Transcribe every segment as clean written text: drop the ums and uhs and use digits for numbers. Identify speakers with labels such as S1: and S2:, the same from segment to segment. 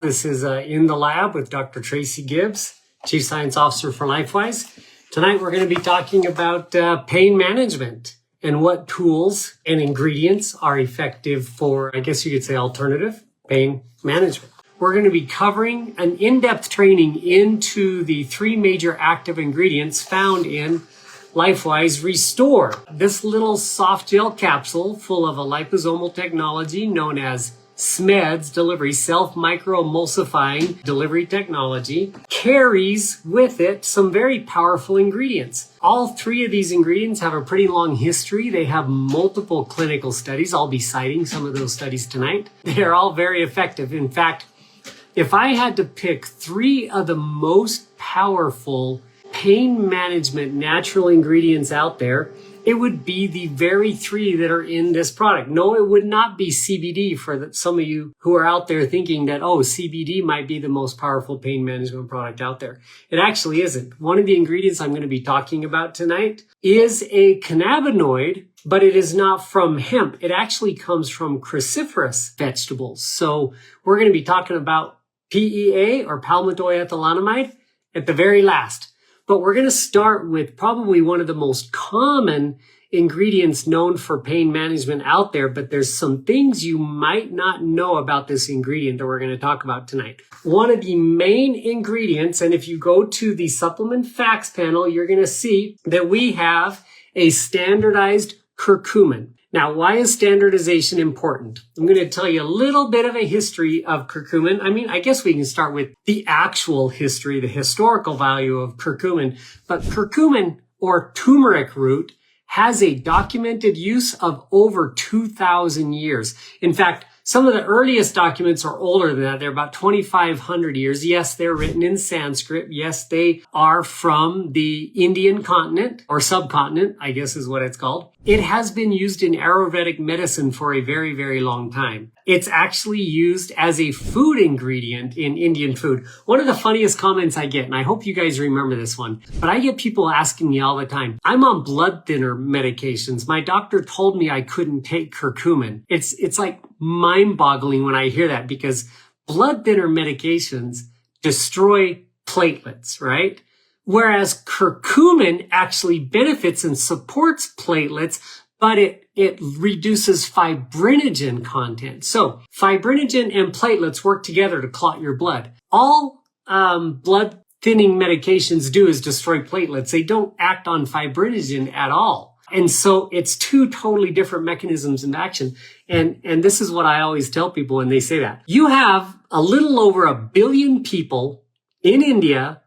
S1: This is In the Lab with Dr. Tracy Gibbs, Chief Science Officer for LifeWise. Tonight we're going to be talking about pain management and what tools and ingredients are effective for, I guess you could say, alternative pain management. We're going to be covering an in-depth training into the three major active ingredients found in LifeWise Restore. This little soft gel capsule full of a liposomal technology known as S.M.E.D.S delivery, self-microemulsifying delivery technology, carries with it some very powerful ingredients. All three of these ingredients have a pretty long history. They have multiple clinical studies. I'll be citing some of those studies tonight. They're all very effective. In fact, if I had to pick three of the most powerful pain management natural ingredients out there, it would be the very three that are in this product. No, it would not be CBD for some of you who are out there thinking that, oh, CBD might be the most powerful pain management product out there. It actually isn't. One of the ingredients I'm going to be talking about tonight is a cannabinoid, but it is not from hemp. It actually comes from cruciferous vegetables. So we're going to be talking about P.E.A. or Palmitoylethanolamide at the very last. But we're going to start with probably one of the most common ingredients known for pain management out there, but there's some things you might not know about this ingredient that we're going to talk about tonight. One of the main ingredients, and if you go to the supplement facts panel, you're going to see that we have a standardized curcumin. Now, why is standardization important? I'm going to tell you a little bit of a history of curcumin. I guess we can start with the actual history, the historical value of curcumin. But curcumin, or turmeric root, has a documented use of over 2,000 years. In fact, some of the earliest documents are older than that. They're about 2,500 years. Yes, they're written in Sanskrit. Yes, they are from the Indian continent or subcontinent, I guess is what it's called. It has been used in Ayurvedic medicine for a very, very long time. It's actually used as a food ingredient in Indian food. One of the funniest comments I get, and I hope you guys remember this one, but I get people asking me all the time, I'm on blood thinner medications. My doctor told me I couldn't take curcumin. It's like mind-boggling when I hear that, because blood thinner medications destroy platelets, right? Whereas curcumin actually benefits and supports platelets, but it reduces fibrinogen content. So fibrinogen and platelets work together to clot your blood. All blood thinning medications do is destroy platelets. They don't act on fibrinogen at all. And so it's two totally different mechanisms in action. And this is what I always tell people when they say that. You have a little over 1 billion people in India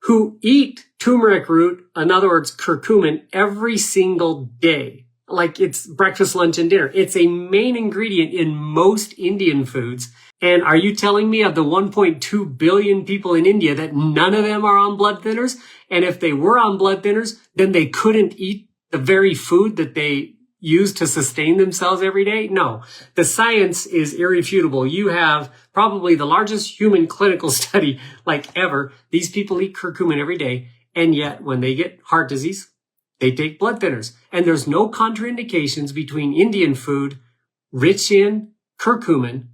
S1: who eat turmeric root, in other words, curcumin, every single day. Like it's breakfast, lunch, and dinner. It's a main ingredient in most Indian foods. And are you telling me of the 1.2 billion people in India that none of them are on blood thinners? And if they were on blood thinners, then they couldn't eat the very food that they use to sustain themselves every day? No, the science is irrefutable. You have probably the largest human clinical study like ever. These people eat curcumin every day, and yet when they get heart disease, they take blood thinners. And there's no contraindications between Indian food rich in curcumin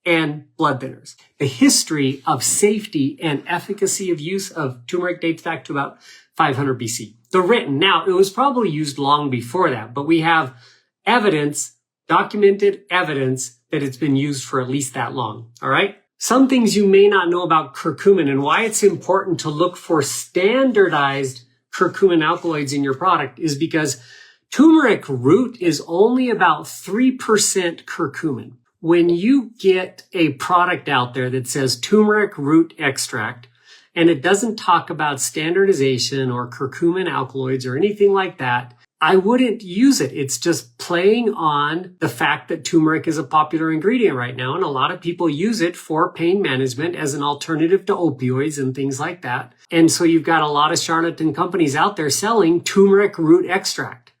S1: and blood thinners. The history of safety and efficacy of use of turmeric dates back to about 500 BC. The written. Now, it was probably used long before that, but we have evidence, documented evidence, that it's been used for at least that long. All right? Some things you may not know about curcumin and why it's important to look for standardized curcumin alkaloids in your product is because turmeric root is only about 3% curcumin. When you get a product out there that says turmeric root extract, and it doesn't talk about standardization or curcumin alkaloids or anything like that, I wouldn't use it. It's just playing on the fact that turmeric is a popular ingredient right now, and a lot of people use it for pain management as an alternative to opioids and things like that. And so you've got a lot of charlatan companies out there selling turmeric root extract.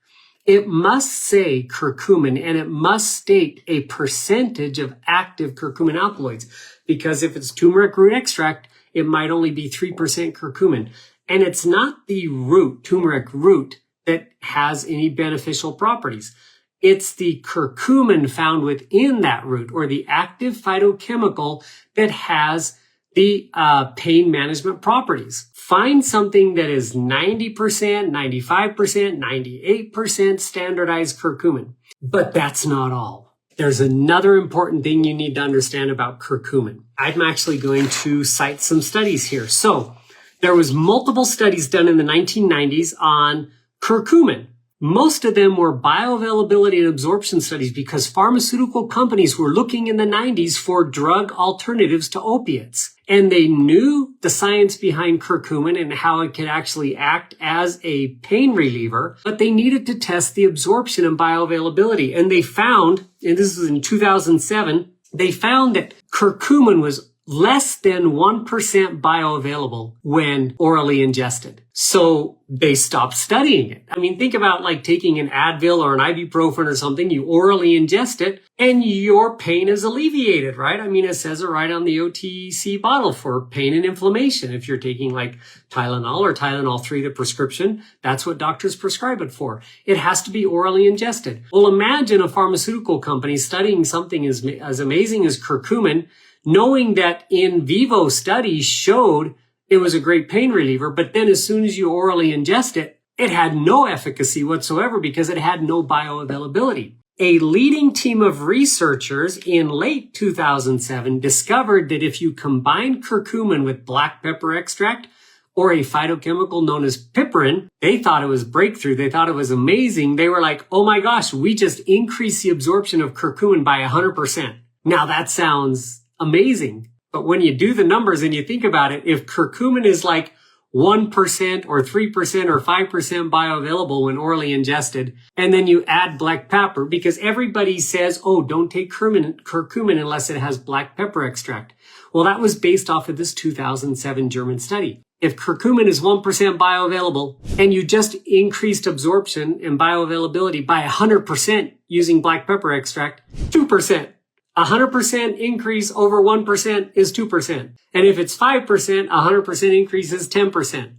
S1: It must say curcumin, and it must state a percentage of active curcumin alkaloids, because if it's turmeric root extract, it might only be 3% curcumin. And it's not the root, turmeric root, that has any beneficial properties. It's the curcumin found within that root, or the active phytochemical that has the pain management properties. Find something that is 90%, 95%, 98% standardized curcumin. But that's not all. There's another important thing you need to understand about curcumin. I'm actually going to cite some studies here. So there was multiple studies done in the 1990s on curcumin. Most of them were bioavailability and absorption studies because pharmaceutical companies were looking in the 90s for drug alternatives to opiates. And they knew the science behind curcumin and how it could actually act as a pain reliever, but they needed to test the absorption and bioavailability. And they found, and this was in 2007, they found that curcumin was less than 1% bioavailable when orally ingested. So they stopped studying it. I mean, think about like taking an Advil or an ibuprofen or something, you orally ingest it and your pain is alleviated, right? I mean, it says it right on the OTC bottle for pain and inflammation. If you're taking like Tylenol or Tylenol 3, the prescription, that's what doctors prescribe it for. It has to be orally ingested. Well, imagine a pharmaceutical company studying something as amazing as curcumin, knowing that in vivo studies showed it was a great pain reliever, but then as soon as you orally ingest it, it had no efficacy whatsoever because it had no bioavailability. A leading team of researchers in late 2007 discovered that if you combine curcumin with black pepper extract or a phytochemical known as piperin, they thought it was breakthrough. They thought it was amazing. They were like, oh my gosh, we just increased the absorption of curcumin by 100%. Now that sounds amazing. But when you do the numbers and you think about it, if curcumin is like 1% or 3% or 5% bioavailable when orally ingested, and then you add black pepper, because everybody says, oh, don't take curcumin unless it has black pepper extract. Well, that was based off of this 2007 German study. If curcumin is 1% bioavailable and you just increased absorption and bioavailability by 100% using black pepper extract, 2%. 100% increase over 1% is 2%. And if it's 5%, 100% increase is 10%.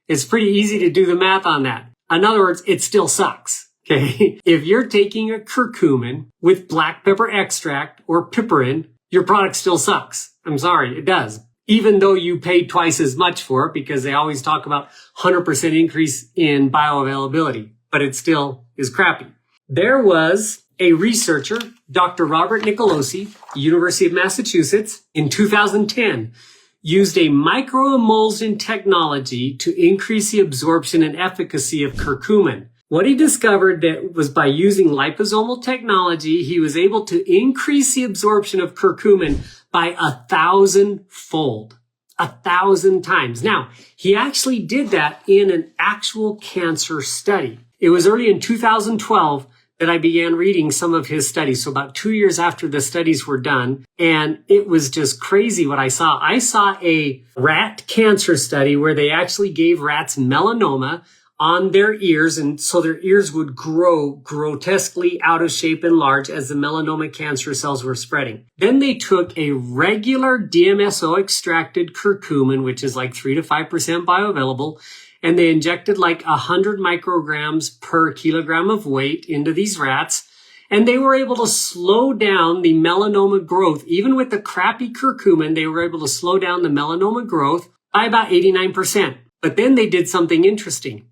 S1: It's pretty easy to do the math on that. In other words, it still sucks. Okay. If you're taking a curcumin with black pepper extract or piperin, your product still sucks. I'm sorry, it does. Even though you paid twice as much for it because they always talk about 100% increase in bioavailability, but it still is crappy. There was a researcher, Dr. Robert Nicolosi, University of Massachusetts, in 2010, used a microemulsion technology to increase the absorption and efficacy of curcumin. What he discovered that was by using liposomal technology, he was able to increase the absorption of curcumin by 1,000-fold. 1,000 times. Now, he actually did that in an actual cancer study. It was early in 2012 that I began reading some of his studies. So about 2 years after the studies were done, and it was just crazy what I saw. I saw a rat cancer study where they actually gave rats melanoma on their ears, and so their ears would grow grotesquely out of shape and large as the melanoma cancer cells were spreading. Then they took a regular DMSO extracted curcumin, which is like 3 to 5% bioavailable, and they injected like 100 micrograms per kilogram of weight into these rats. And they were able to slow down the melanoma growth. Even with the crappy curcumin, they were able to slow down the melanoma growth by about 89%. But then they did something interesting.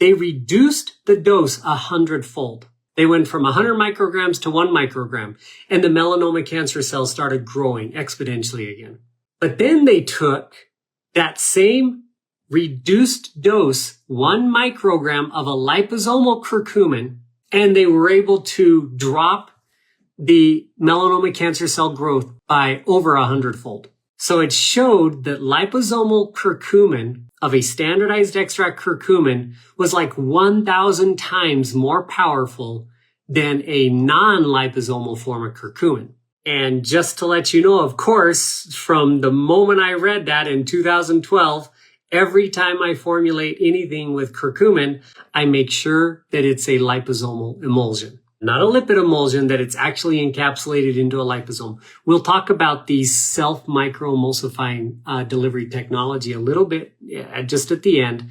S1: They reduced the dose 100-fold. They went from 100 micrograms to 1 microgram. And the melanoma cancer cells started growing exponentially again. But then they took that same reduced dose, 1 microgram of a liposomal curcumin, and they were able to drop the melanoma cancer cell growth by over 100-fold. So it showed that liposomal curcumin of a standardized extract curcumin was like 1,000 times more powerful than a non-liposomal form of curcumin. And just to let you know, of course, from the moment I read that in 2012, every time I formulate anything with curcumin, I make sure that it's a liposomal emulsion, not a lipid emulsion, that it's actually encapsulated into a liposome. We'll talk about the self-microemulsifying delivery technology a little bit just at the end.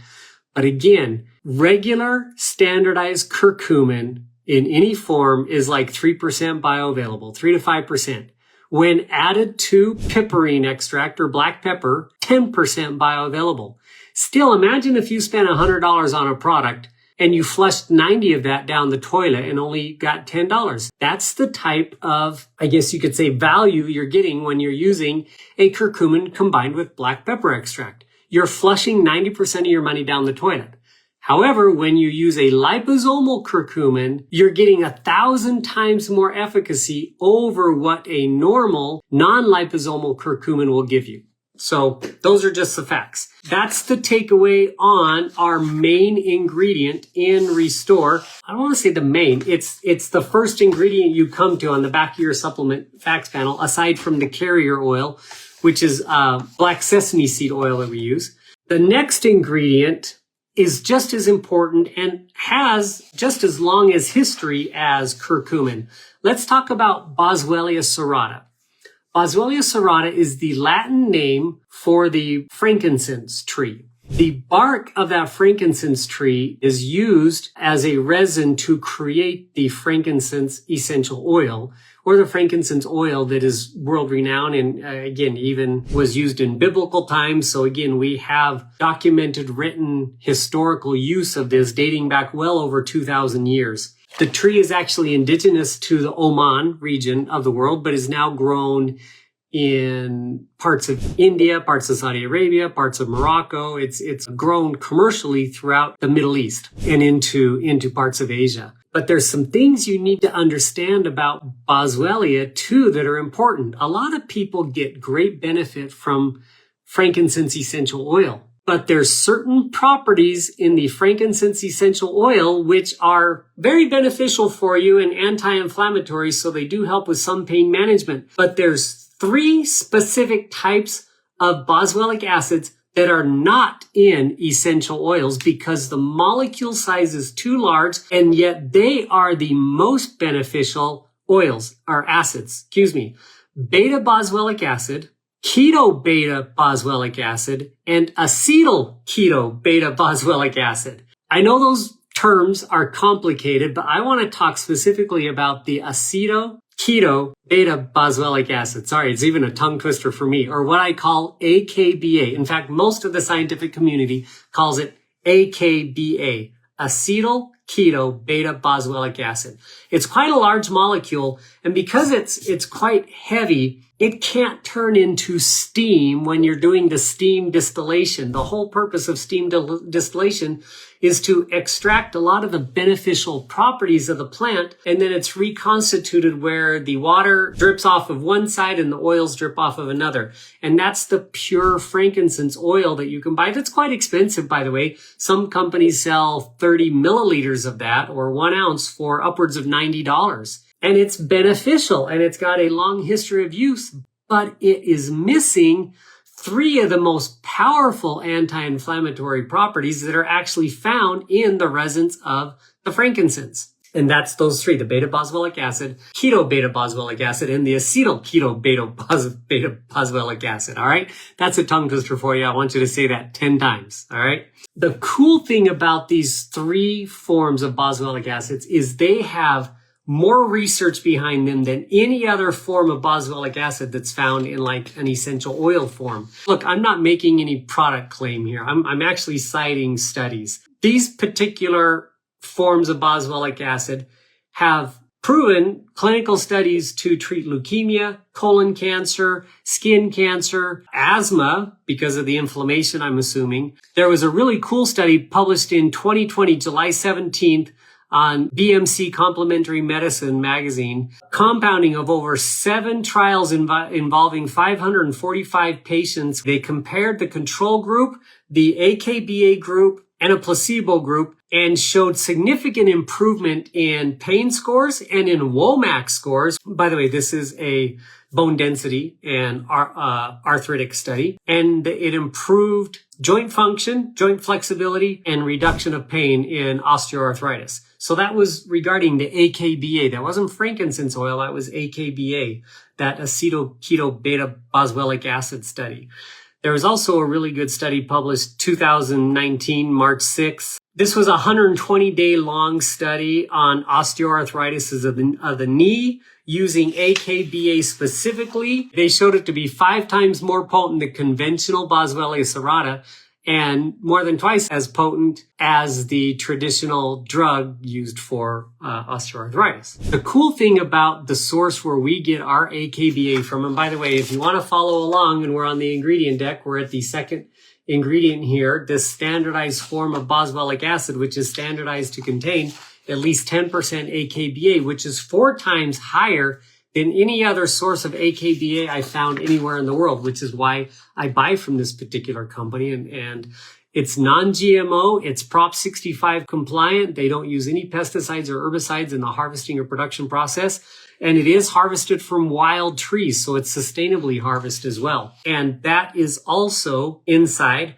S1: But again, regular standardized curcumin in any form is like 3% bioavailable, 3 to 5%. When added to piperine extract or black pepper, 10% bioavailable. Still, imagine if you spent $100 on a product and you flushed 90 of that down the toilet and only got $10. That's the type of, I guess you could say, value you're getting when you're using a curcumin combined with black pepper extract. You're flushing 90% of your money down the toilet. However, when you use a liposomal curcumin, you're getting 1,000 times more efficacy over what a normal non-liposomal curcumin will give you. So those are just the facts. That's the takeaway on our main ingredient in Restore. I don't want to say the main. It's the first ingredient you come to on the back of your supplement facts panel, aside from the carrier oil, which is black sesame seed oil that we use. The next ingredient is just as important and has just as long as history as curcumin. Let's talk about Boswellia serrata. Boswellia serrata is the Latin name for the frankincense tree. The bark of that frankincense tree is used as a resin to create the frankincense essential oil, or the frankincense oil that is world-renowned and, again, even was used in biblical times. So, again, we have documented, written, historical use of this dating back well over 2,000 years. The tree is actually indigenous to the Oman region of the world, but is now grown in parts of India, parts of Saudi Arabia, parts of Morocco. It's grown commercially throughout the Middle East and into parts of Asia. But there's some things you need to understand about Boswellia too that are important. A lot of people get great benefit from frankincense essential oil, but there's certain properties in the frankincense essential oil which are very beneficial for you and anti-inflammatory, so they do help with some pain management. But there's 3 specific types of boswellic acids that are not in essential oils because the molecule size is too large, and yet they are the most beneficial oils, or acids, beta-boswellic acid, keto-beta-boswellic acid, and acetyl-keto-beta-boswellic acid. I know those terms are complicated, but I want to talk specifically about the acetyl-keto-beta-boswellic acid. Sorry, it's even a tongue twister for me, or what I call AKBA. In fact, most of the scientific community calls it AKBA, acetyl-keto-beta-boswellic acid. It's quite a large molecule, and because it's quite heavy, it can't turn into steam when you're doing the steam distillation. The whole purpose of steam distillation is to extract a lot of the beneficial properties of the plant, and then it's reconstituted where the water drips off of one side and the oils drip off of another. And that's the pure frankincense oil that you can buy. That's quite expensive, by the way. Some companies sell 30 milliliters of that, or 1 ounce, for upwards of $90. And it's beneficial, and it's got a long history of use, but it is missing 3 of the most powerful anti-inflammatory properties that are actually found in the resins of the frankincense. And that's those 3, the beta-boswellic acid, keto-beta-boswellic acid, and the acetyl-keto-beta-boswellic acid, all right? That's a tongue twister for you. I want you to say that 10 times, all right? The cool thing about these 3 forms of boswellic acids is they have more research behind them than any other form of boswellic acid that's found in like an essential oil form. Look, I'm not making any product claim here. I'm actually citing studies. These particular forms of boswellic acid have proven clinical studies to treat leukemia, colon cancer, skin cancer, asthma, because of the inflammation, I'm assuming. There was a really cool study published in 2020, July 17th, on BMC Complementary Medicine magazine, compounding of over 7 trials involving 545 patients. They compared the control group, the AKBA group, and a placebo group, and showed significant improvement in pain scores and in WOMAC scores. By the way, this is a bone density and arthritic study, and it improved joint function, joint flexibility, and reduction of pain in osteoarthritis. So that was regarding the AKBA. That wasn't frankincense oil, that was AKBA, that acetyl-keto-beta-boswellic acid study. There was also a really good study published 2019, March 6th. This was a 120-day long study on osteoarthritis of the knee using AKBA specifically. They showed it to be 5 times more potent than conventional Boswellia serrata and more than twice as potent as the traditional drug used for osteoarthritis. The cool thing about the source where we get our AKBA from, and by the way, if you want to follow along and we're on the ingredient deck, we're at the second ingredient here, this standardized form of boswellic acid, which is standardized to contain at least 10% AKBA, which is 4 times higher than any other source of AKBA I found anywhere in the world, which is why I buy from this particular company. And it's non-GMO, it's Prop 65 compliant. They don't use any pesticides or herbicides in the harvesting or production process. And it is harvested from wild trees, so it's sustainably harvested as well. And that is also inside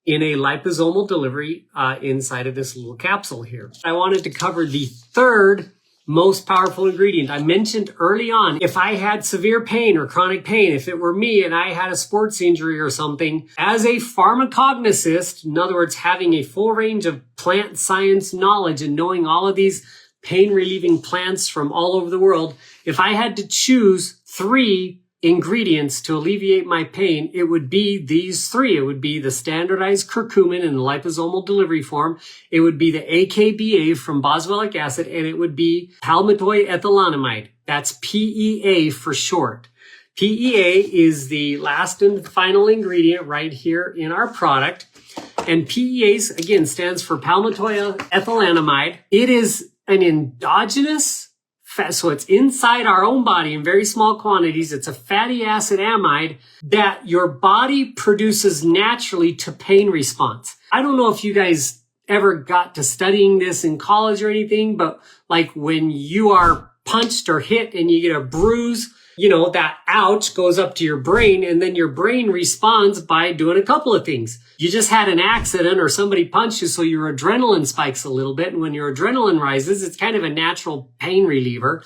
S1: in a liposomal delivery inside of this little capsule here. I wanted to cover the third most powerful ingredient. I mentioned early on, if I had severe pain or chronic pain, if it were me and I had a sports injury or something, as a pharmacognosist, in other words, having a full range of plant science knowledge and knowing all of these pain relieving plants from all over the world, if I had to choose 3 ingredients to alleviate my pain, it would be these 3. It would be the standardized curcumin in the liposomal delivery form. It would be the AKBA from boswellic acid, and it would be palmitoylethanolamide. That's P.E.A. for short. P.E.A. is the last and final ingredient right here in our product. And P.E.A. again stands for palmitoylethanolamide. It is an endogenous fat, so it's inside our own body in very small quantities. It's a fatty acid amide that your body produces naturally to pain response. I don't know if you guys ever got to studying this in college or anything, but like when you are punched or hit and you get a bruise, you know, that ouch goes up to your brain, and then your brain responds by doing a couple of things. You just had an accident or somebody punched you, so your adrenaline spikes a little bit. And when your adrenaline rises, it's kind of a natural pain reliever.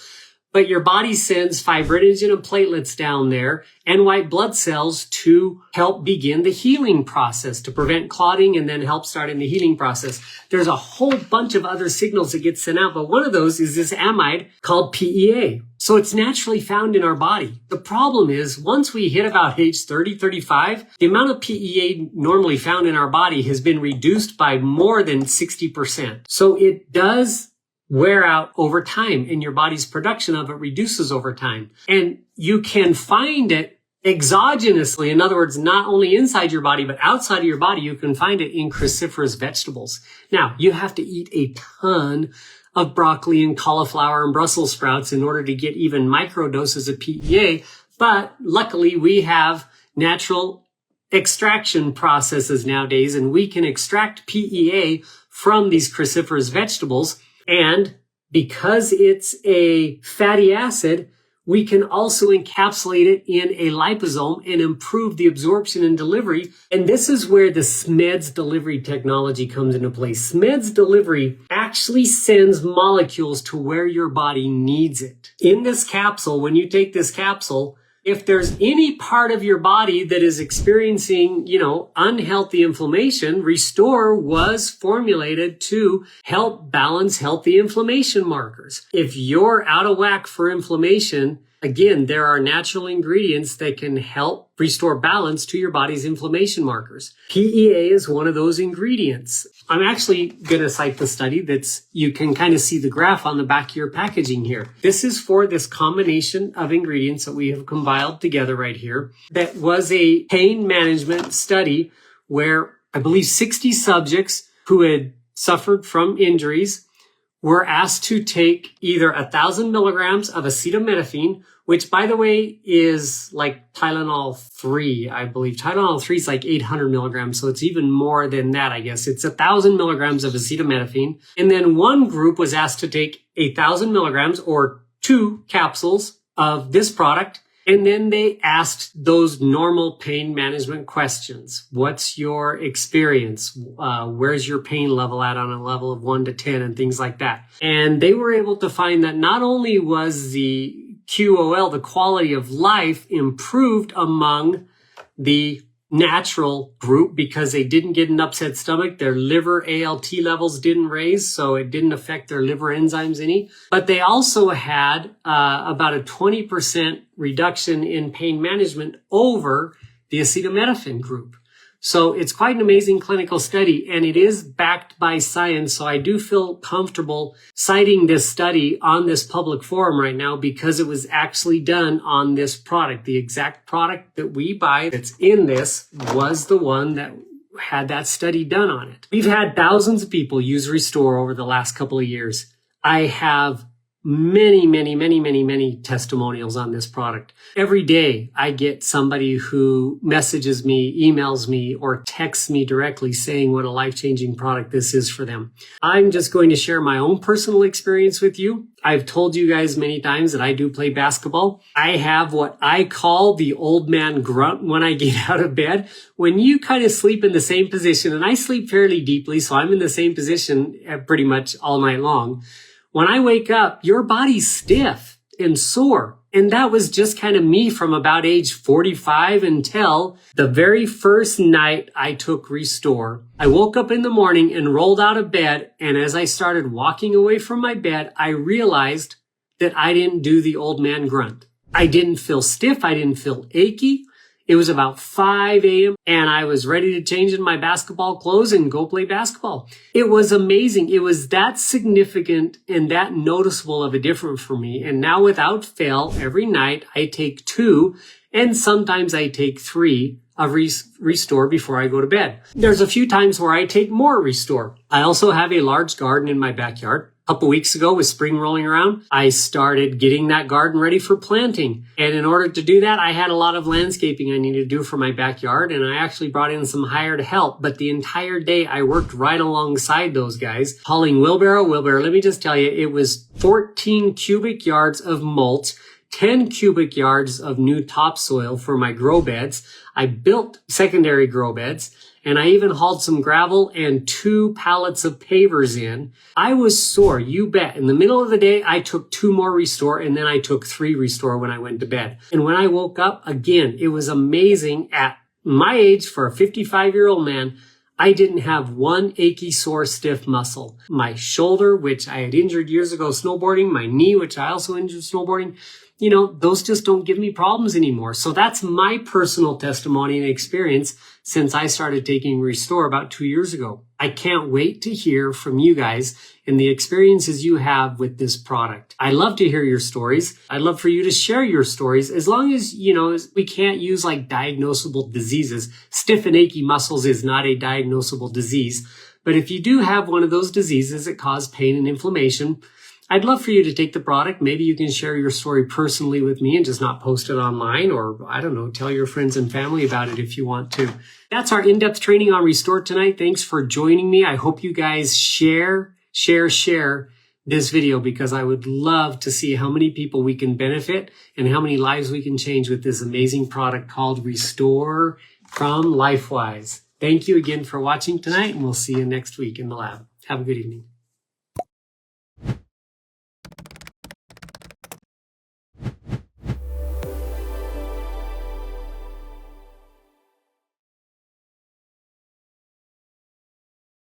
S1: But your body sends fibrinogen and platelets down there and white blood cells to help begin the healing process, to prevent clotting and then help start in the healing process. There's a whole bunch of other signals that get sent out, but one of those is this amide called P.E.A. So it's naturally found in our body. The problem is once we hit about age 30, 35, the amount of P.E.A. normally found in our body has been reduced by more than 60%. So it does wear out over time, and your body's production of it reduces over time. And you can find it exogenously. In other words, not only inside your body, but outside of your body, you can find it in cruciferous vegetables. Now, you have to eat a ton of broccoli and cauliflower and Brussels sprouts in order to get even micro doses of P.E.A. But luckily, we have natural extraction processes nowadays, and we can extract P.E.A. from these cruciferous vegetables. And because it's a fatty acid, we can also encapsulate it in a liposome and improve the absorption and delivery. And this is where the S.M.E.D.S delivery technology comes into play. S.M.E.D.S delivery actually sends molecules to where your body needs it. In this capsule, when you take this capsule, if there's any part of your body that is experiencing, unhealthy inflammation, Restore was formulated to help balance healthy inflammation markers. If you're out of whack for inflammation, again, there are natural ingredients that can help restore balance to your body's inflammation markers. P.E.A. is one of those ingredients. I'm actually going to cite the study you can kind of see the graph on the back of your packaging here. This is for this combination of ingredients that we have compiled together right here. That was a pain management study where I believe 60 subjects who had suffered from injuries were asked to take either 1,000 milligrams of acetaminophen, which, by the way, is like Tylenol 3, I believe. Tylenol 3 is like 800 milligrams, so it's even more than that, I guess. It's 1,000 milligrams of acetaminophen. And then one group was asked to take 1,000 milligrams or 2 capsules of this product. And then they asked those normal pain management questions. What's your experience? Where's your pain level at on a level of 1 to 10 and things like that? And they were able to find that not only was the QOL, the quality of life, improved among the natural group because they didn't get an upset stomach. Their liver ALT levels didn't raise, so it didn't affect their liver enzymes any. But they also had about a 20% reduction in pain management over the acetaminophen group. So it's quite an amazing clinical study, and it is backed by science. So I do feel comfortable citing this study on this public forum right now because it was actually done on this product. The exact product that we buy that's in this was the one that had that study done on it. We've had thousands of people use Restore over the last couple of years. I have many testimonials on this product. Every day I get somebody who messages me, emails me, or texts me directly saying what a life-changing product this is for them. I'm just going to share my own personal experience with you. I've told you guys many times that I do play basketball. I have what I call the old man grunt when I get out of bed. When you kind of sleep in the same position, and I sleep fairly deeply, so I'm in the same position pretty much all night long. When I wake up, your body's stiff and sore. And that was just kind of me from about age 45 until the very first night I took Restore. I woke up in the morning and rolled out of bed. And as I started walking away from my bed, I realized that I didn't do the old man grunt. I didn't feel stiff. I didn't feel achy. It was about 5 a.m. and I was ready to change in my basketball clothes and go play basketball. It was amazing. It was that significant and that noticeable of a difference for me. And now without fail, every night I take 2 and sometimes I take 3 of Restore before I go to bed. There's a few times where I take more Restore. I also have a large garden in my backyard. A couple weeks ago, with spring rolling around, I started getting that garden ready for planting. And in order to do that, I had a lot of landscaping I needed to do for my backyard. And I actually brought in some hired help. But the entire day, I worked right alongside those guys, hauling wheelbarrow. Let me just tell you, it was 14 cubic yards of mulch, 10 cubic yards of new topsoil for my grow beds. I built secondary grow beds. And I even hauled some gravel and 2 pallets of pavers in. I was sore, you bet. In the middle of the day, I took 2 more Restore, and then I took 3 Restore when I went to bed. And when I woke up, again, it was amazing. At my age, for a 55-year-old man, I didn't have one achy, sore, stiff muscle. My shoulder, which I had injured years ago snowboarding, my knee, which I also injured snowboarding, those just don't give me problems anymore. So that's my personal testimony and experience since I started taking Restore about 2 years ago. I can't wait to hear from you guys and the experiences you have with this product. I love to hear your stories. I'd love for you to share your stories as long as, we can't use like diagnosable diseases. Stiff and achy muscles is not a diagnosable disease. But if you do have one of those diseases that cause pain and inflammation, I'd love for you to take the product. Maybe you can share your story personally with me and just not post it online, or tell your friends and family about it if you want to. That's our in-depth training on Restore tonight. Thanks for joining me. I hope you guys share this video because I would love to see how many people we can benefit and how many lives we can change with this amazing product called Restore from LifeWise. Thank you again for watching tonight, and we'll see you next week in the lab. Have a good evening.